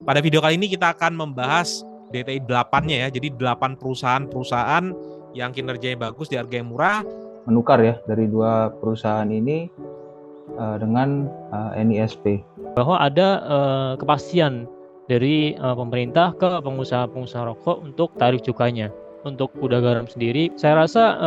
Pada video kali ini kita akan membahas DTI 8-nya ya. Jadi 8 perusahaan-perusahaan yang kinerjanya bagus di harga yang murah. Menukar ya dari dua perusahaan ini dengan NISP. Bahwa ada kepastian dari pemerintah ke pengusaha-pengusaha rokok untuk tarif cukainya. Untuk Kuda Garam sendiri, saya rasa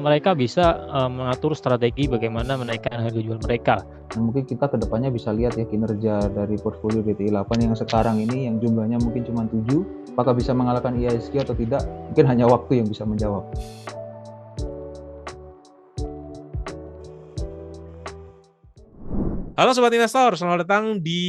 mereka bisa mengatur strategi bagaimana menaikkan harga jual mereka. Dan mungkin kita kedepannya bisa lihat ya kinerja dari portfolio DTI 8 yang sekarang ini yang jumlahnya mungkin cuma 7, apakah bisa mengalahkan IHSG atau tidak, mungkin hanya waktu yang bisa menjawab. Halo Sobat Investor, selamat datang di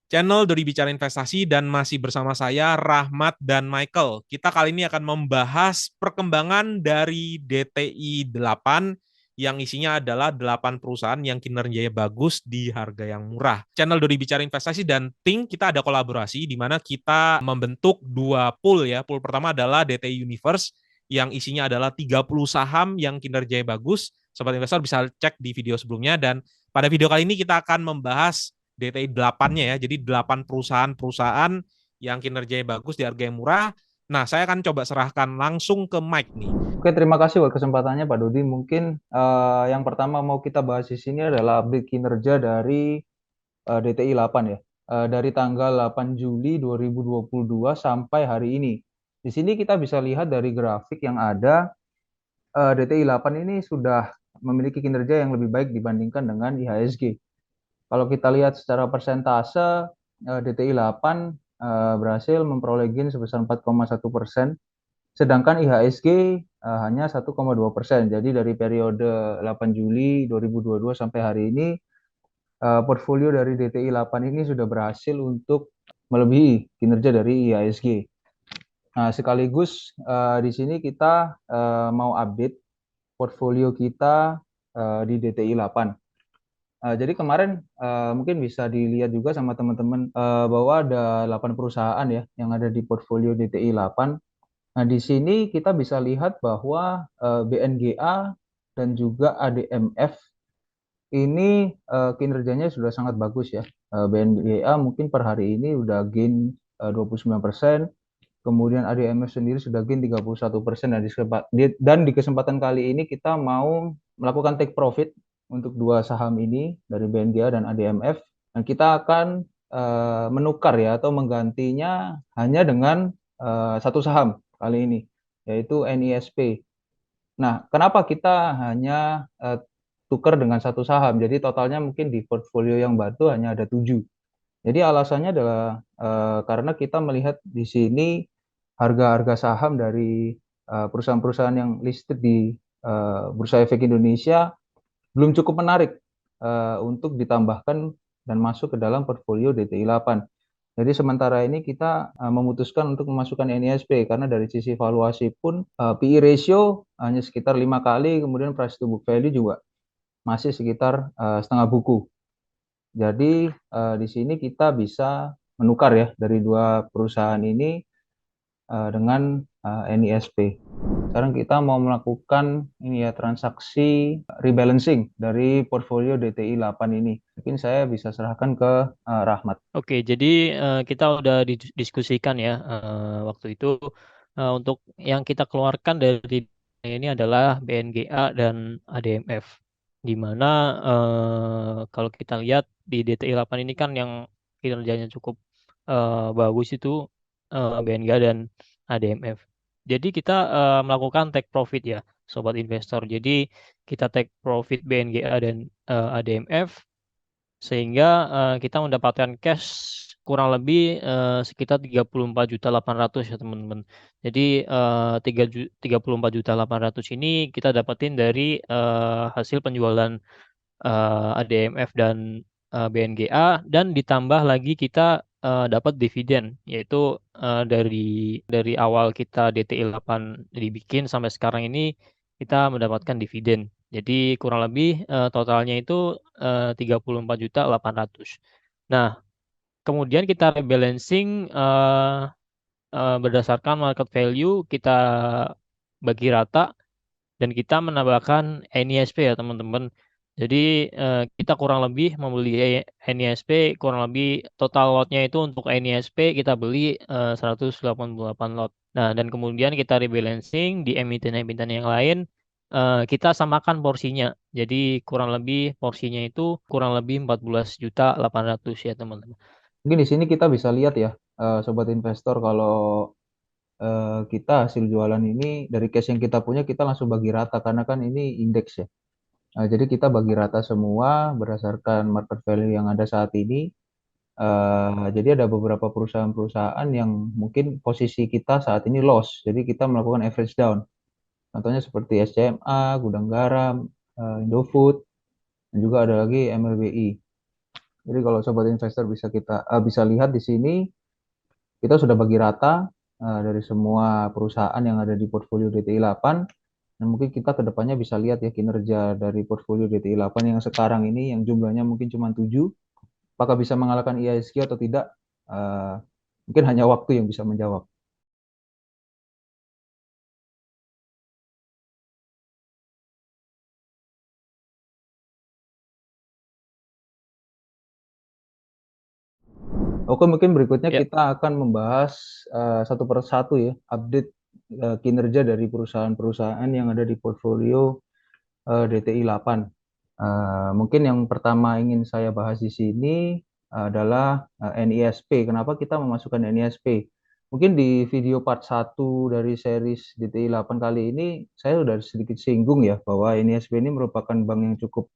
channel Dodi Bicara Investasi dan masih bersama saya Rahmat dan Michael. Kita kali ini akan membahas perkembangan dari DTI 8 yang isinya adalah 8 perusahaan yang kinerjanya bagus di harga yang murah. Channel Dodi Bicara Investasi dan Think kita ada kolaborasi di mana kita membentuk dua pool ya. Pool pertama adalah DTI Universe yang isinya adalah 30 saham yang kinerjanya bagus. Sobat investor bisa cek di video sebelumnya, dan pada video kali ini kita akan membahas DTI 8-nya ya. Jadi 8 perusahaan-perusahaan yang kinerjanya bagus di harga yang murah. Nah, saya akan coba serahkan langsung ke Mike nih. Oke, terima kasih buat kesempatannya Pak Dodi. Mungkin yang pertama mau kita bahas di sini adalah update kinerja dari DTI 8 ya. Dari tanggal 8 Juli 2022 sampai hari ini. Di sini kita bisa lihat dari grafik yang ada, DTI 8 ini sudah memiliki kinerja yang lebih baik dibandingkan dengan IHSG. Kalau kita lihat secara persentase, DTI 8 berhasil memperoleh gain sebesar 4,1%, sedangkan IHSG hanya 1,2%. Jadi dari periode 8 Juli 2022 sampai hari ini, portfolio dari DTI 8 ini sudah berhasil untuk melebihi kinerja dari IHSG. Nah, sekaligus di sini kita mau update portfolio kita di DTI 8. Jadi kemarin mungkin bisa dilihat juga sama teman-teman bahwa ada 8 perusahaan ya yang ada di portfolio DTI 8. Nah, di sini kita bisa lihat bahwa BNGA dan juga ADMF ini kinerjanya sudah sangat bagus ya. BNGA mungkin per hari ini udah gain 29%, kemudian ADMF sendiri sudah gain 31%. Dan di kesempatan kali ini kita mau melakukan take profit untuk dua saham ini dari BNGA dan ADMF, dan kita akan menukar ya atau menggantinya hanya dengan satu saham kali ini, yaitu NISP. Nah, kenapa kita hanya tukar dengan satu saham? Jadi totalnya mungkin di portfolio yang baru hanya ada 7. Jadi alasannya adalah karena kita melihat di sini harga-harga saham dari perusahaan-perusahaan yang listed di Bursa Efek Indonesia belum cukup menarik untuk ditambahkan dan masuk ke dalam portfolio DTI 8. Jadi sementara ini kita memutuskan untuk memasukkan NISP karena dari sisi valuasi pun PE ratio hanya sekitar 5 kali, kemudian price to book value juga masih sekitar setengah buku. Jadi di sini kita bisa menukar ya dari dua perusahaan ini dengan NISP. Sekarang kita mau melakukan ini ya, transaksi rebalancing dari portfolio DTI 8 ini. Mungkin saya bisa serahkan ke Rahmat. Oke, jadi kita udah didiskusikan ya waktu itu untuk yang kita keluarkan dari ini adalah BNGA dan ADMF, di mana kalau kita lihat di DTI 8 ini kan yang kinerjanya cukup bagus itu BNGA dan ADMF. Jadi kita melakukan take profit ya, sobat investor. Jadi kita take profit BNGA dan ADMF sehingga kita mendapatkan cash kurang lebih sekitar 34.800.000 ya teman-teman. Jadi 34.800.000 ini kita dapetin dari hasil penjualan ADMF dan BNGA, dan ditambah lagi kita dapat dividen, yaitu dari awal kita DTI 8 dibikin sampai sekarang ini kita mendapatkan dividen. Jadi kurang lebih totalnya itu 34.800.000. Nah, kemudian kita rebalancing berdasarkan market value, kita bagi rata dan kita menambahkan NISP ya teman-teman. Jadi kita kurang lebih membeli NISP kurang lebih total lotnya itu untuk NISP kita beli 188 lot. Nah, dan kemudian kita rebalancing di emiten-emiten yang lain, kita samakan porsinya. Jadi kurang lebih porsinya itu kurang lebih 14.800.000 ya teman-teman. Mungkin di sini kita bisa lihat ya, sobat investor, kalau kita hasil jualan ini dari cash yang kita punya kita langsung bagi rata karena kan ini indeks ya. Jadi kita bagi rata semua berdasarkan market value yang ada saat ini. Jadi ada beberapa perusahaan-perusahaan yang mungkin posisi kita saat ini loss. Jadi kita melakukan average down. Contohnya seperti SCMA, Gudang Garam, Indofood, dan juga ada lagi MLBI. Jadi kalau sobat investor bisa lihat di sini kita sudah bagi rata dari semua perusahaan yang ada di portfolio DTI 8. Dan mungkin kita ke depannya bisa lihat ya kinerja dari portfolio DTI 8 yang sekarang ini yang jumlahnya mungkin cuma 7. Apakah bisa mengalahkan IISG atau tidak? Eh, Mungkin hanya waktu yang bisa menjawab. Oke, mungkin berikutnya Ya, kita akan membahas satu persatu ya, update kinerja dari perusahaan-perusahaan yang ada di portfolio DTI 8. Mungkin yang pertama ingin saya bahas di sini adalah NISP. Kenapa kita memasukkan NISP? Mungkin di video part 1 dari series DTI 8 kali ini saya sudah sedikit singgung ya bahwa NISP ini merupakan bank yang cukup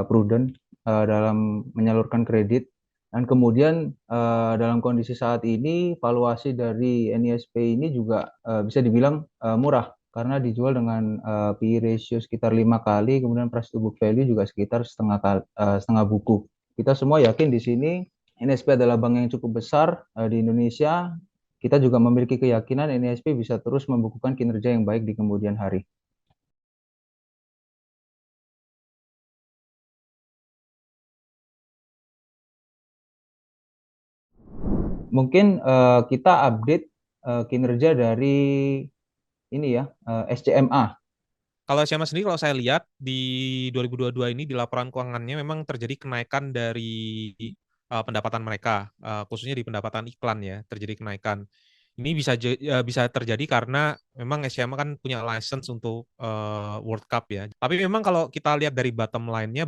prudent dalam menyalurkan kredit. Dan kemudian dalam kondisi saat ini valuasi dari NISP ini juga bisa dibilang murah karena dijual dengan PE ratio sekitar 5 kali, kemudian price to book value juga sekitar setengah buku. Kita semua yakin di sini NISP adalah bank yang cukup besar di Indonesia. Kita juga memiliki keyakinan NISP bisa terus membukukan kinerja yang baik di kemudian hari. Mungkin kita update kinerja dari ini ya, SCMA. Kalau SMA sendiri, kalau saya lihat di 2022 ini di laporan keuangannya memang terjadi kenaikan dari pendapatan mereka, khususnya di pendapatan iklan ya, terjadi kenaikan. Ini bisa terjadi karena memang SMA kan punya license untuk World Cup ya. Tapi memang kalau kita lihat dari bottom line-nya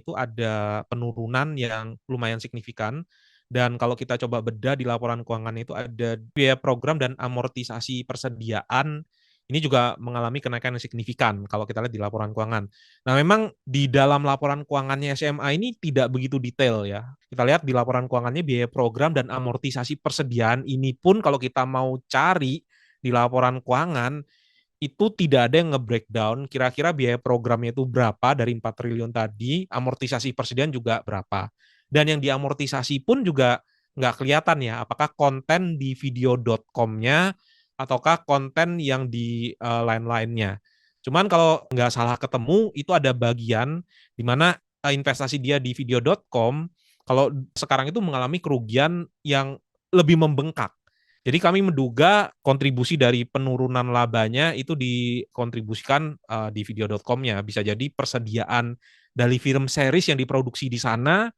itu ada penurunan yang lumayan signifikan. Dan kalau kita coba bedah di laporan keuangannya itu ada biaya program dan amortisasi persediaan ini juga mengalami kenaikan yang signifikan kalau kita lihat di laporan keuangan. Nah, memang di dalam laporan keuangannya SMA ini tidak begitu detail ya. Kita lihat di laporan keuangannya biaya program dan amortisasi persediaan ini pun kalau kita mau cari di laporan keuangan itu tidak ada yang nge-breakdown kira-kira biaya programnya itu berapa dari 4 triliun tadi, amortisasi persediaan juga berapa. Dan yang diamortisasi pun juga nggak kelihatan ya, apakah konten di video.com-nya ataukah konten yang di lain-lainnya. Cuman kalau nggak salah ketemu, itu ada bagian di mana investasi dia di video.com, kalau sekarang itu mengalami kerugian yang lebih membengkak. Jadi kami menduga kontribusi dari penurunan labanya itu dikontribusikan di video.com-nya. Bisa jadi persediaan dari film series yang diproduksi di sana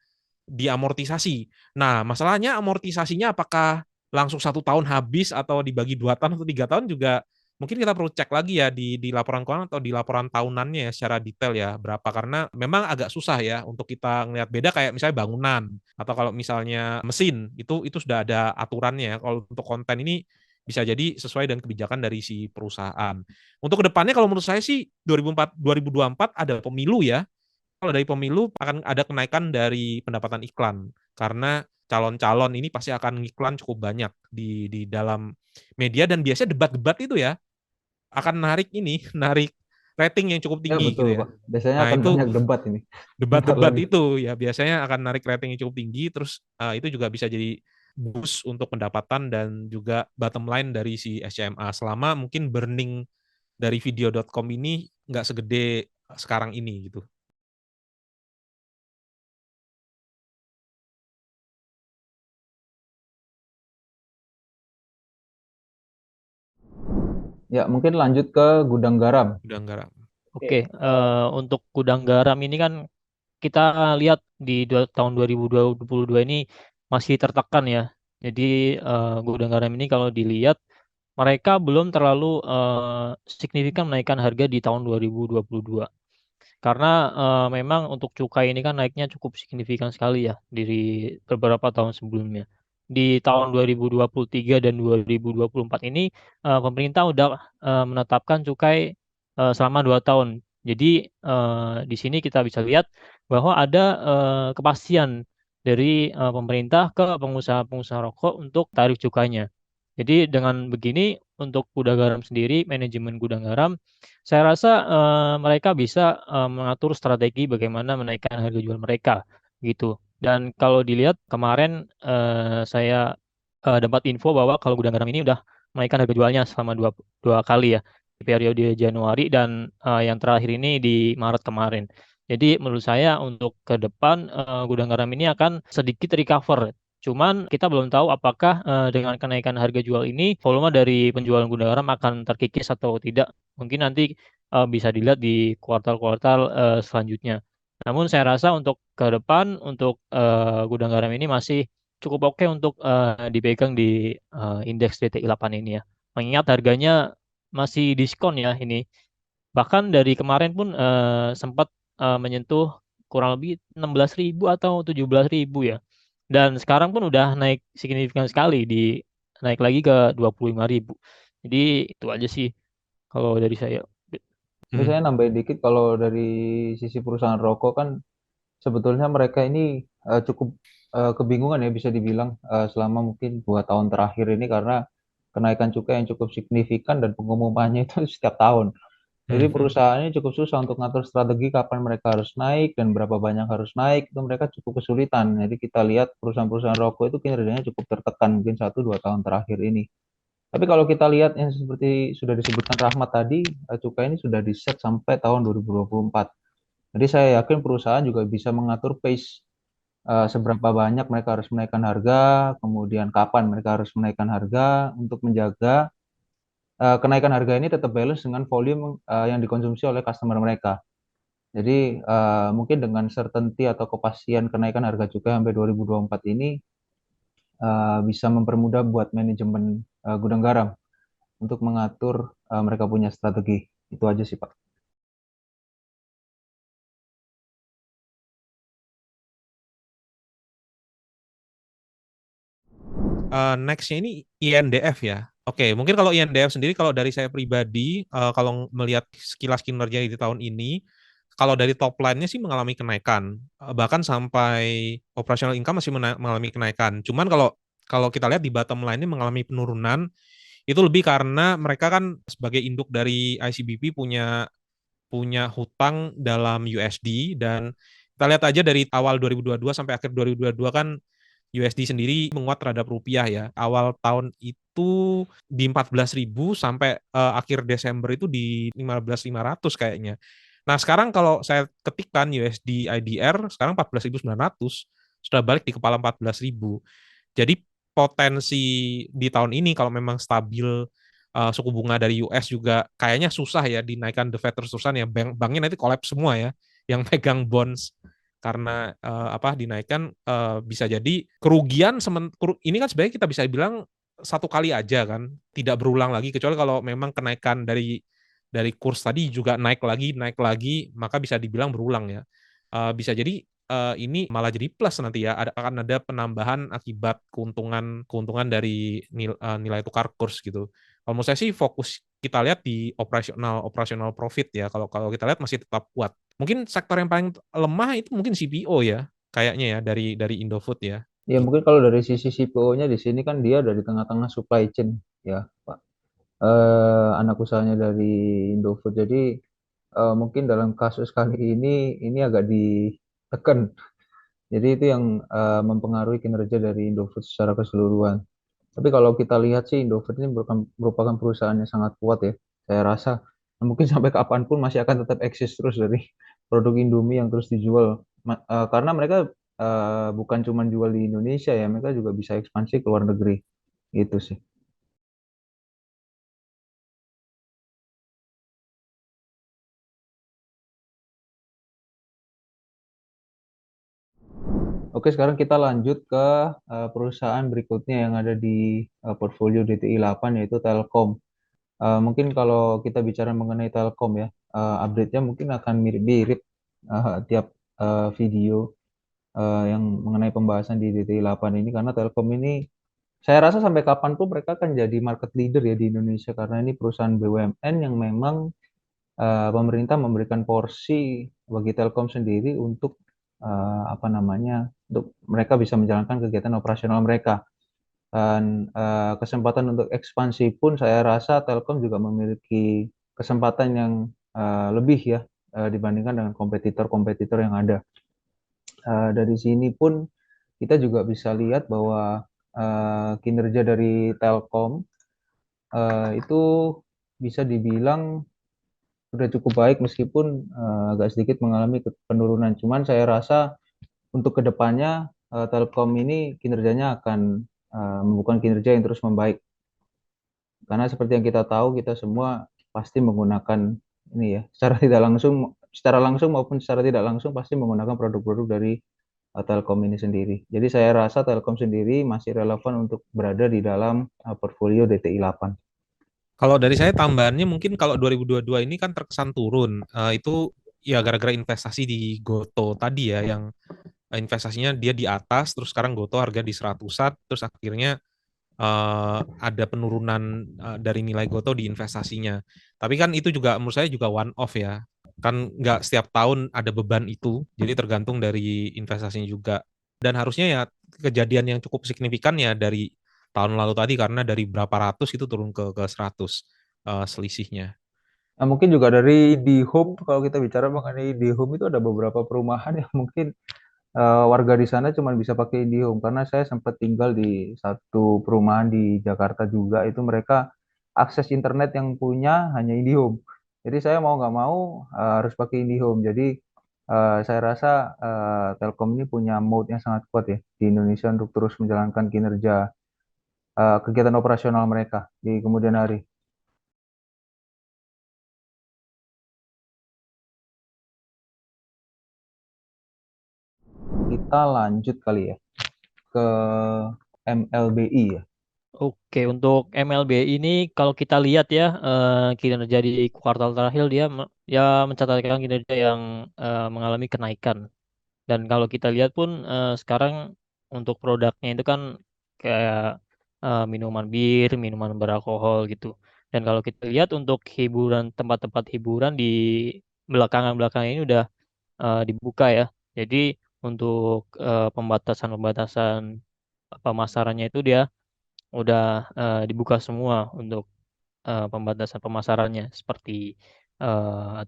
diamortisasi. Nah, masalahnya amortisasinya apakah langsung 1 tahun habis atau dibagi 2 tahun atau 3 tahun juga mungkin kita perlu cek lagi ya di laporan keuangan atau di laporan tahunannya ya secara detail ya berapa karena memang agak susah ya untuk kita ngelihat beda kayak misalnya bangunan atau kalau misalnya mesin itu sudah ada aturannya. Kalau untuk konten ini bisa jadi sesuai dengan kebijakan dari si perusahaan. Untuk kedepannya kalau menurut saya sih 2024 ada pemilu ya, kalau dari pemilu akan ada kenaikan dari pendapatan iklan karena calon-calon ini pasti akan ngiklan cukup banyak di dalam media dan biasanya debat-debat itu ya akan narik ini, narik rating yang cukup Ya tinggi betul gitu ya. Pak, biasanya Nah, akan itu banyak debat ini. Bentar debat-debat lagi. itu ya biasanya akan narik rating yang cukup tinggi terus itu juga bisa jadi boost untuk pendapatan dan juga bottom line dari si SCMA selama mungkin burning dari video.com ini nggak segede sekarang ini gitu. Ya, mungkin lanjut ke Gudang Garam. Udah enggak. Oke, untuk gudang garam ini kan kita lihat di tahun 2022 ini masih tertekan ya. Jadi gudang garam ini kalau dilihat mereka belum terlalu signifikan menaikkan harga di tahun 2022. Karena memang untuk cukai ini kan naiknya cukup signifikan sekali ya dari beberapa tahun sebelumnya. Di tahun 2023 dan 2024 ini pemerintah udah menetapkan cukai selama 2 tahun. Jadi di sini kita bisa lihat bahwa ada kepastian dari pemerintah ke pengusaha-pengusaha rokok untuk tarif cukainya. Jadi dengan begini untuk gudang garam sendiri, manajemen gudang garam, saya rasa mereka bisa mengatur strategi bagaimana menaikkan harga jual mereka gitu. Dan kalau dilihat kemarin saya dapat info bahwa kalau gudang garam ini udah menaikkan harga jualnya selama dua kali ya di periode Januari dan yang terakhir ini di Maret kemarin. Jadi menurut saya untuk ke depan gudang garam ini akan sedikit recover. Cuman kita belum tahu apakah dengan kenaikan harga jual ini volume dari penjualan gudang garam akan terkikis atau tidak. Mungkin nanti bisa dilihat di kuartal-kuartal selanjutnya. Namun saya rasa untuk ke depan untuk gudang garam ini masih cukup oke untuk dipegang di indeks DTI 8 ini ya. Mengingat harganya masih diskon ya ini. Bahkan dari kemarin pun sempat menyentuh kurang lebih 16.000 atau 17.000 ya. Dan sekarang pun udah naik signifikan sekali naik lagi ke 25.000. Jadi itu aja sih kalau dari saya. Ini Hmm. saya nambahin dikit kalau dari sisi perusahaan rokok kan sebetulnya mereka ini cukup kebingungan ya bisa dibilang selama mungkin 2 tahun terakhir ini karena kenaikan cukai yang cukup signifikan dan pengumumannya itu setiap tahun. Jadi Hmm. perusahaannya cukup susah untuk ngatur strategi kapan mereka harus naik dan berapa banyak harus naik itu mereka cukup kesulitan. Jadi kita lihat perusahaan-perusahaan rokok itu kinerjanya cukup tertekan mungkin 1-2 tahun terakhir ini. Tapi kalau kita lihat yang seperti sudah disebutkan Rahmat tadi, cukai ini sudah di set sampai tahun 2024. Jadi saya yakin perusahaan juga bisa mengatur pace seberapa banyak mereka harus menaikkan harga, kemudian kapan mereka harus menaikkan harga untuk menjaga kenaikan harga ini tetap balance dengan volume yang dikonsumsi oleh customer mereka. Jadi mungkin dengan certainty atau kepastian kenaikan harga cukai sampai 2024 ini bisa mempermudah buat manajemen gudang garam untuk mengatur mereka punya strategi. Itu aja sih, Pak. Nextnya ini INDF ya. Oke, mungkin kalau INDF sendiri, kalau dari saya pribadi, kalau melihat sekilas kinerja di tahun ini, kalau dari top line-nya sih mengalami kenaikan, bahkan sampai operational income masih mengalami kenaikan. Cuman kalau kalau kita lihat di bottom line-nya mengalami penurunan, itu lebih karena mereka kan sebagai induk dari ICBP punya punya hutang dalam USD, dan kita lihat aja dari awal 2022 sampai akhir 2022 kan USD sendiri menguat terhadap rupiah ya. Awal tahun itu di 14.000 sampai akhir Desember itu di 15.500 kayaknya. Nah, sekarang kalau saya ketikkan USD IDR sekarang 14.900, sudah balik di kepala 14.000. Jadi potensi di tahun ini kalau memang stabil, suku bunga dari US juga kayaknya susah ya dinaikkan, the Fed terus-terusan ya, banknya nanti collapse semua ya yang pegang bonds, karena apa dinaikkan, bisa jadi kerugian ini kan sebenarnya kita bisa bilang satu kali aja kan, tidak berulang lagi, kecuali kalau memang kenaikan dari kurs tadi juga naik lagi maka bisa dibilang berulang ya. Bisa jadi ini malah jadi plus nanti ya, akan ada penambahan akibat keuntungan keuntungan dari nilai tukar kurs gitu. Kalau menurut saya sih fokus kita lihat di operasional operasional profit ya. Kalau kalau kita lihat masih tetap kuat. Mungkin sektor yang paling lemah itu mungkin CPO ya, kayaknya ya dari Indofood ya. Ya Gitu. mungkin kalau dari sisi CPO-nya di sini kan dia dari tengah-tengah supply chain ya, Pak. Anak usahanya dari Indofood. Jadi mungkin dalam kasus kali ini agak ditekan. Jadi itu yang mempengaruhi kinerja dari Indofood secara keseluruhan. Tapi kalau kita lihat sih Indofood ini merupakan perusahaan yang sangat kuat ya. Saya rasa mungkin sampai kapanpun masih akan tetap eksis terus dari produk Indomie yang terus dijual. Karena mereka bukan cuma jual di Indonesia ya, mereka juga bisa ekspansi ke luar negeri. Gitu sih. Oke, sekarang kita lanjut ke perusahaan berikutnya yang ada di portfolio DTI 8 yaitu Telkom. Mungkin kalau kita bicara mengenai Telkom ya, update-nya mungkin akan mirip-mirip tiap video yang mengenai pembahasan di DTI 8 ini karena Telkom ini saya rasa sampai kapanpun mereka akan jadi market leader ya di Indonesia karena ini perusahaan BUMN yang memang pemerintah memberikan porsi bagi Telkom sendiri untuk apa namanya untuk mereka bisa menjalankan kegiatan operasional mereka dan kesempatan untuk ekspansi pun saya rasa Telkom juga memiliki kesempatan yang lebih ya dibandingkan dengan kompetitor-kompetitor yang ada. Dari sini pun kita juga bisa lihat bahwa kinerja dari Telkom itu bisa dibilang sudah cukup baik meskipun agak sedikit mengalami penurunan. Cuman saya rasa untuk kedepannya Telkom ini kinerjanya akan membuahkan kinerja yang terus membaik. Karena seperti yang kita tahu, kita semua pasti menggunakan ini ya, secara langsung maupun secara tidak langsung pasti menggunakan produk-produk dari Telkom ini sendiri. Jadi saya rasa Telkom sendiri masih relevan untuk berada di dalam portfolio DTI 8. Kalau dari saya tambahannya mungkin kalau 2022 ini kan terkesan turun. Itu ya gara-gara investasi di Goto tadi ya, yang investasinya dia di atas, terus sekarang Goto harga di 100-an, terus akhirnya ada penurunan dari nilai Goto di investasinya. Tapi kan itu juga menurut saya juga one off ya. Kan nggak setiap tahun ada beban itu, jadi tergantung dari investasinya juga. Dan harusnya ya kejadian yang cukup signifikan ya dari tahun lalu tadi karena dari berapa ratus itu turun ke 100 selisihnya. Nah, mungkin juga dari di home, kalau kita bicara mengenai di home itu ada beberapa perumahan yang mungkin warga di sana cuma bisa pakai IndiHome karena saya sempat tinggal di satu perumahan di Jakarta juga itu mereka akses internet yang punya hanya IndiHome. Jadi saya mau nggak mau harus pakai IndiHome. Jadi saya rasa Telkom ini punya mode yang sangat kuat ya di Indonesia untuk terus menjalankan kinerja kegiatan operasional mereka di kemudian hari. Kita lanjut kali ya ke MLBI ya. Oke, untuk MLB ini kalau kita lihat ya kinerja di kuartal terakhir dia ya mencatatkan kinerja yang mengalami kenaikan. Dan kalau kita lihat pun sekarang untuk produknya itu kan kayak minuman bir, minuman beralkohol gitu. Dan kalau kita lihat untuk hiburan, tempat-tempat hiburan di belakangan-belakangan ini udah dibuka ya. Jadi untuk pembatasan-pembatasan pemasarannya itu dia udah dibuka semua untuk pembatasan pemasarannya seperti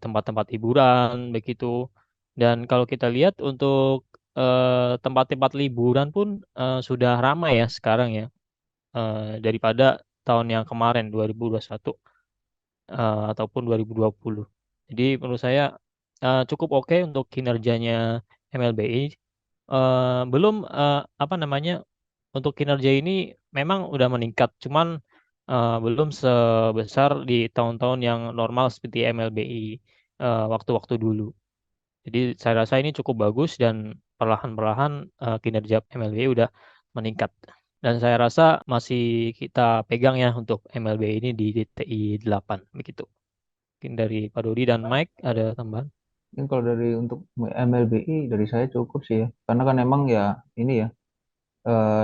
tempat-tempat hiburan begitu. Dan kalau kita lihat untuk tempat-tempat liburan pun sudah ramai ya sekarang ya daripada tahun yang kemarin 2021 ataupun 2020. Jadi menurut saya cukup oke untuk kinerjanya MLBI. Belum apa namanya untuk kinerja ini memang udah meningkat, cuman belum sebesar di tahun-tahun yang normal seperti MLBI waktu-waktu dulu. Jadi saya rasa ini cukup bagus dan perlahan-perlahan kinerja MLBI udah meningkat. Dan saya rasa masih kita pegang ya untuk MLBI ini di DTI 8 begitu. Mungkin dari Pak Dodi dan Mike ada tambahan. Mungkin kalau dari untuk MLBI dari saya cukup sih ya. Karena kan emang ya ini ya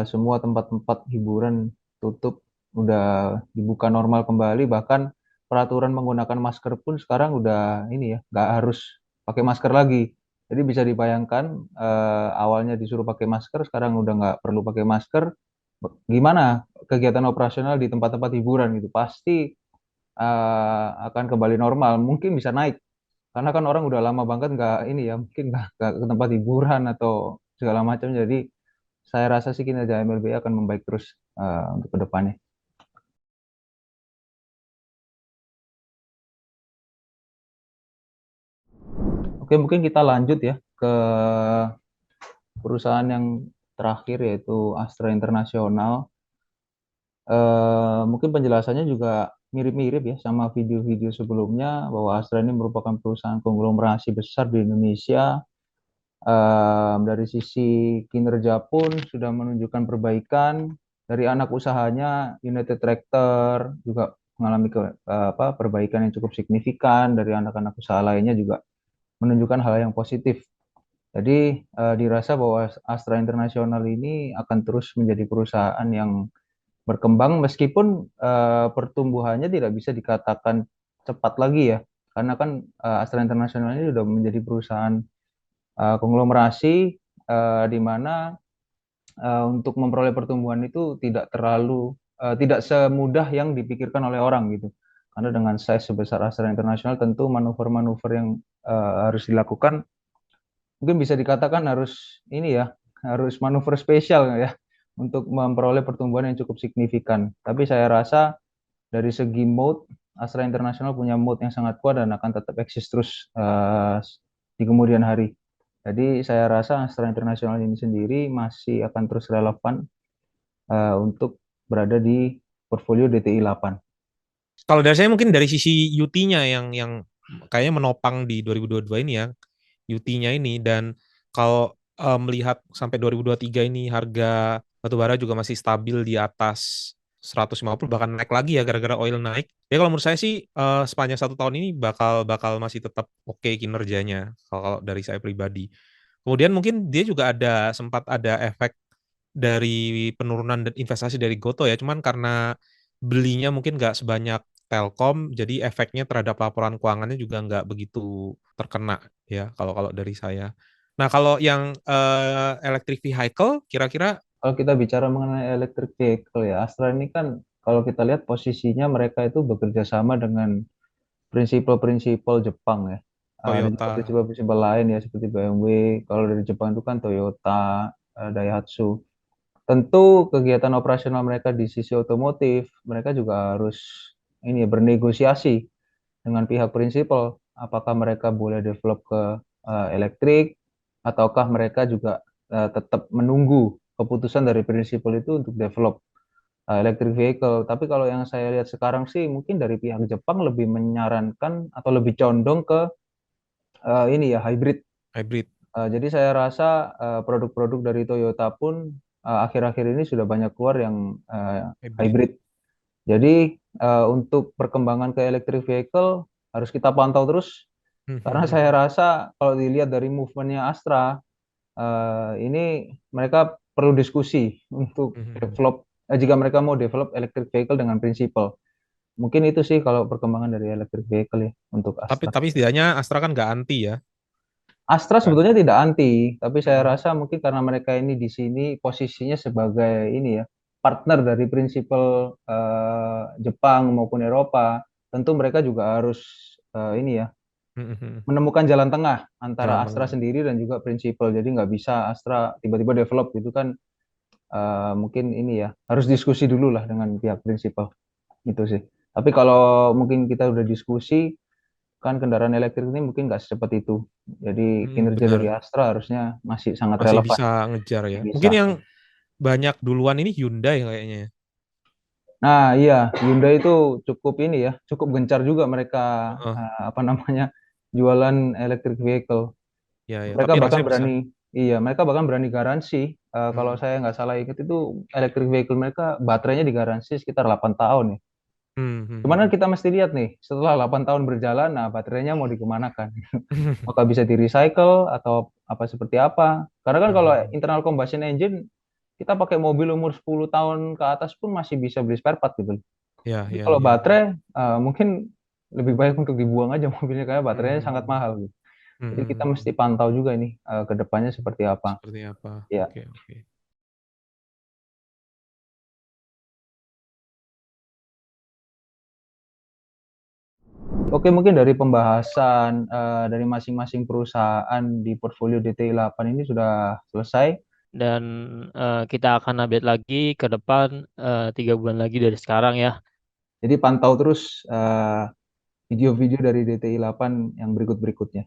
semua tempat-tempat hiburan tutup udah dibuka normal kembali bahkan peraturan menggunakan masker pun sekarang udah ini ya nggak harus pakai masker lagi. Jadi bisa dibayangkan awalnya disuruh pakai masker sekarang udah nggak perlu pakai masker. Gimana kegiatan operasional di tempat-tempat hiburan gitu pasti akan kembali normal mungkin bisa naik karena kan orang udah lama banget nggak ini ya mungkin nggak ke tempat hiburan atau segala macam jadi saya rasa sih kinerja MLB akan membaik terus untuk kedepannya. Oke, mungkin kita lanjut ya ke perusahaan yang terakhir yaitu Astra International. Mungkin penjelasannya juga mirip-mirip ya sama video-video sebelumnya bahwa Astra ini merupakan perusahaan konglomerasi besar di Indonesia Dari sisi kinerja pun sudah menunjukkan perbaikan. Dari anak usahanya, United Tractor juga mengalami perbaikan yang cukup signifikan. Dari anak-anak usaha lainnya juga menunjukkan hal yang positif. Jadi dirasa bahwa Astra International ini akan terus menjadi perusahaan yang berkembang meskipun pertumbuhannya tidak bisa dikatakan cepat lagi ya. Karena kan Astra International ini sudah menjadi perusahaan konglomerasi di mana untuk memperoleh pertumbuhan itu tidak semudah yang dipikirkan oleh orang gitu. Karena dengan size sebesar Astra International tentu manuver-manuver yang harus dilakukan mungkin bisa dikatakan harus manuver spesial ya untuk memperoleh pertumbuhan yang cukup signifikan. Tapi saya rasa dari segi mode Astra International punya mode yang sangat kuat dan akan tetap eksis terus di kemudian hari. Jadi saya rasa Astra International ini sendiri masih akan terus relevan untuk berada di portfolio DTI 8. Kalau dari saya mungkin dari sisi UT-nya yang kayaknya menopang di 2022 ini ya, UT-nya ini. Dan kalau melihat sampai 2023 ini harga batubara juga masih stabil di atas 150, bahkan naik lagi ya gara-gara oil naik. Ya kalau menurut saya sih sepanjang 1 tahun ini bakal masih tetap oke kinerjanya kalau dari saya pribadi. Kemudian mungkin dia juga sempat ada efek dari penurunan dan investasi dari Goto ya, cuman karena belinya mungkin nggak sebanyak Telkom, jadi efeknya terhadap laporan keuangannya juga nggak begitu terkena ya kalau kalau dari saya. Nah kalau yang electric vehicle kira-kira Kalau kita bicara mengenai electric vehicle ya, Astra ini kan kalau kita lihat posisinya mereka itu bekerja sama dengan prinsipal-prinsipal Jepang ya. Dan juga Toyota. prinsipal-prinsipal lain ya seperti BMW. Kalau dari Jepang itu kan Toyota, Daihatsu. Tentu kegiatan operasional mereka di sisi otomotif, mereka juga harus ini ya, bernegosiasi dengan pihak prinsipal. Apakah mereka boleh develop ke elektrik, ataukah mereka juga tetap menunggu keputusan dari prinsipal itu untuk develop electric vehicle. Tapi kalau yang saya lihat sekarang sih mungkin dari pihak Jepang lebih menyarankan atau lebih condong ke ini ya hybrid. Hybrid. Jadi saya rasa produk-produk dari Toyota pun akhir-akhir ini sudah banyak keluar yang Hybrid. hybrid. Jadi untuk perkembangan ke electric vehicle harus kita pantau terus karena saya rasa kalau dilihat dari movementnya Astra ini mereka perlu diskusi untuk develop jika mereka mau develop electric vehicle dengan prinsipal. Mungkin itu sih kalau perkembangan dari electric vehicle ya untuk Tapi Astra. tapi setidaknya Astra kan nggak anti ya. Astra Nggak. sebetulnya tidak anti, tapi saya Mm-mm. rasa mungkin karena mereka ini di sini posisinya sebagai ini ya partner dari prinsipal Jepang maupun Eropa, tentu mereka juga harus ini ya Mm-mm. menemukan jalan tengah antara Jalan Astra tengah. sendiri dan juga prinsipal. Jadi nggak bisa Astra tiba-tiba develop gitu kan mungkin ini ya harus diskusi dulu lah dengan pihak prinsipal itu sih. Tapi kalau mungkin kita udah diskusi kan kendaraan elektrik ini mungkin nggak secepat itu. Jadi kinerja dari Benar. Astra harusnya masih sangat Masih relevan. bisa ngejar ya. Mungkin Bisa. yang banyak duluan ini Hyundai kayaknya. Nah, iya, Hyundai itu cukup ini ya, cukup gencar juga mereka Heeh. apa namanya jualan electric vehicle. Ya, ya. Mereka Tapi bahkan rasanya besar. berani, iya, mereka bahkan berani garansi. Kalau Hmm. saya nggak salah ingat itu electric vehicle mereka baterainya digaransi sekitar 8 tahun ya. Hmm. Hmm. Cuman kan Hmm. kita mesti lihat nih, setelah 8 tahun berjalan, nah baterainya mau dikemanakan? Apakah bisa di recycle atau apa seperti apa? Karena kan kalau Hmm. internal combustion engine kita pakai mobil umur 10 tahun ke atas pun masih bisa beli spare part gitu. Ya, Tapi ya, kalau ya, ya. baterai mungkin lebih baik untuk dibuang aja mobilnya karena baterainya sangat Hmm. mahal gitu. Jadi kita Hmm. mesti pantau juga ini ke depannya seperti apa. Seperti apa? Ya. Oke, oke. Oke, mungkin dari pembahasan dari masing-masing perusahaan di portfolio DTI 8 ini sudah selesai. Dan kita akan update lagi ke depan 3 bulan lagi dari sekarang ya. Jadi pantau terus video-video dari DTI 8 yang berikut-berikutnya.